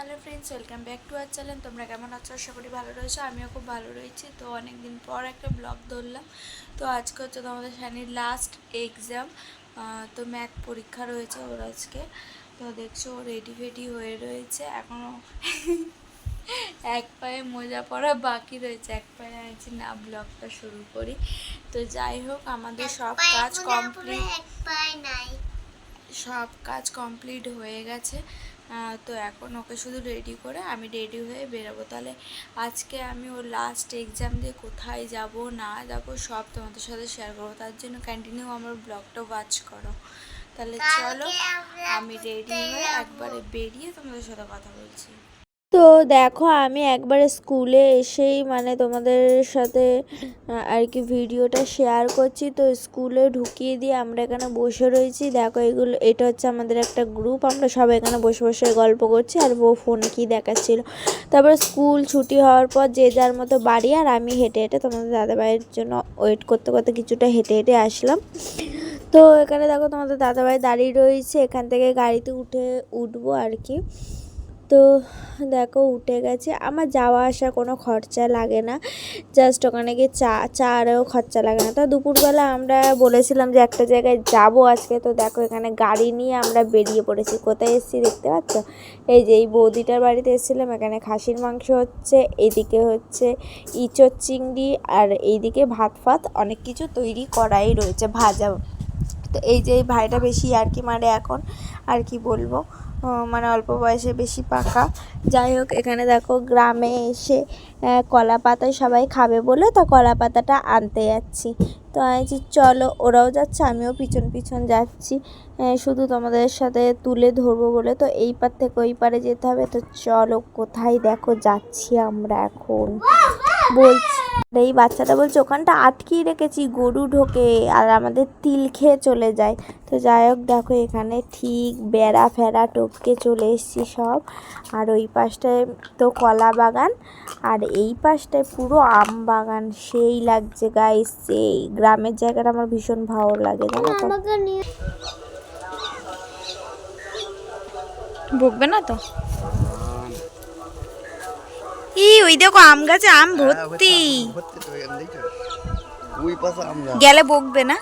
Hello friends, welcome back to our channel. তোমরা কেমন আছো? আশা করি ভালো রয়েছো। আমিও খুব ভালো রয়েছি। তো অনেক দিন পর একটা ব্লগ ধরলাম। তো আজকে হচ্ছে তোমাদের শানির লাস্ট এক্সাম। তো ম্যাথ পরীক্ষা রয়েছে ওর আজকে। তো দেখছো ও রেডি ফেডি হয়ে রয়েছে এখনও। এক পায়ে মোজা পরা বাকি রয়েছে, এক পায়ে আছি না ব্লগটা শুরু করি। তো যাই হোক, আমাদের সব কাজ কমপ্লিট হয়ে গেছে। তো এখন ওকে শুধু রেডি করে আমি রেডি হয়ে বেরোবো। তাহলে আজকে আমি ওর লাস্ট এক্সাম দিয়ে কোথায় যাব না যাব সব তোমাদের সাথে শেয়ার করবো। তার জন্য কন্টিনিউ আমার ব্লগটা ওয়াচ করো। তাহলে চলো, আমি রেডি হয়ে একবারে বেরিয়ে তোমাদের সাথে কথা বলছি। তো দেখো, আমি একবারে স্কুলে এসেই তোমাদের সাথে আর কি ভিডিওটা শেয়ার করছি। তো স্কুলে ঢুকিয়ে দিয়ে আমরা এখানে বসে রয়েছি। দেখো, এটা হচ্ছে আমাদের একটা গ্রুপ। আমরা সবাই এখানে বসে বসে গল্প করছি আর ও ফোনে কি দেখাচ্ছিল। তারপরে স্কুল ছুটি হওয়ার পর যে যার মতো বাড়ি, আর আমি হেঁটে হেঁটে তোমাদের দাদাভাইয়ের জন্য ওয়েট করতে করতে কিছুটা হেঁটে হেঁটে আসলাম। তো এখানে দেখো তোমাদের দাদাভাই দাঁড়িয়ে রয়েছে, এখান থেকে গাড়িতে উঠবো আর কি। তো দেখো উঠে গেছে। আমার যাওয়া আসা কোনো খরচা লাগে না, জাস্ট ওখানে গিয়ে চারেও খরচা লাগে না। তো দুপুরবেলা আমরা বলেছিলাম যে একটা জায়গায় যাব আজকে। তো দেখো এখানে গাড়ি নিয়ে আমরা বেরিয়ে পড়েছি। কোথায় এসেছি দেখতে পাচ্ছ? এই যে এই বৌদিটার বাড়িতে এসেছিলাম। এখানে খাসির মাংস হচ্ছে, এইদিকে হচ্ছে ইঁচড় চিংড়ি, আর এইদিকে ভাত ফাত অনেক কিছু তৈরি করাই রয়েছে, ভাজা। তো এই যে এই ভাইটা বেশি আর কি মারে এখন, আর কি বলবো, অল্প বয়সে বেশি পাকা। যাই হোক, এখানে দেখো গ্রামে এসে কলা পাতায় সবাই খাবে বলে তো কলা পাতাটা আনতে যাচ্ছি। তো আমি চলো, ওরাও যাচ্ছে আমিও পিছন পিছন যাচ্ছি, শুধু তোমাদের সাথে তুলে ধরবো বলে। তো এই পার থেকে ওই পারে যেতে হবে। তো চলো, কোথায় দেখো যাচ্ছি আমরা এখন বলছি। এই বাচ্চাটা বলছে ওখানটা আটকিয়ে রেখেছি, গরু ঢোকে আর আমাদের তিল খেয়ে চলে যায়। তো যাই হোক, দেখো এখানে ঠিক বেড়া ফেরা টপকে চলে এসেছি সব। আর ওই পাশটায় তো কলা বাগান, আর এই পাশটায় পুরো আম বাগান। সেই লাগছে গাইস, সেই গ্রামের জায়গাটা আমার ভীষণ ভালো লাগে, জানো তো। বকবে না তো? ওই দেখো আম গাছে আম ভর্তি, গেলে বকবে না?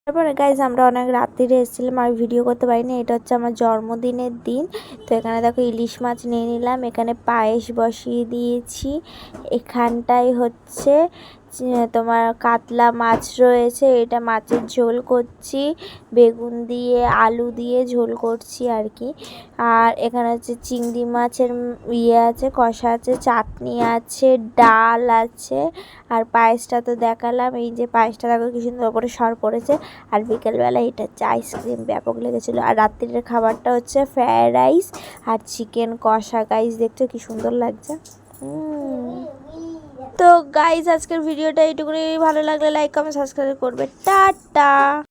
তারপরে গাইজ আমরা অনেক রাত্রিরে এসেছিলাম, আর ভিডিও করতে পারিনি। এটা হচ্ছে আমার জন্মদিনের দিন। তো এখানে দেখো ইলিশ মাছ নিয়ে নিলাম, এখানে পায়েস বসিয়ে দিয়েছি। এখানটায় হচ্ছে তোমার কাতলা মাছ রয়েছে, এটা মাছের ঝোল করছি, বেগুন দিয়ে আলু দিয়ে ঝোল করছি আর কি। আর এখানে হচ্ছে চিংড়ি মাছের আছে, কষা আছে, চাটনি আছে, ডাল আছে। আর পায়েসটা তো দেখালাম, এই যে পায়েসটা দেখো কি সুন্দর করে সর পড়েছে। আর বিকেলবেলা এটা হচ্ছে আইসক্রিম, ব্যাপক লেগেছিলো। আর রাত্রির খাবারটা হচ্ছে ফ্রায়েড রাইস আর চিকেন কষা। গাইস দেখছো কি সুন্দর লাগছে। তো গাইস, আজকের ভিডিওটা এইটুকুনি। ভালো লাগলে লাইক কমেন্ট সাবস্ক্রাইব করবে। টাটা।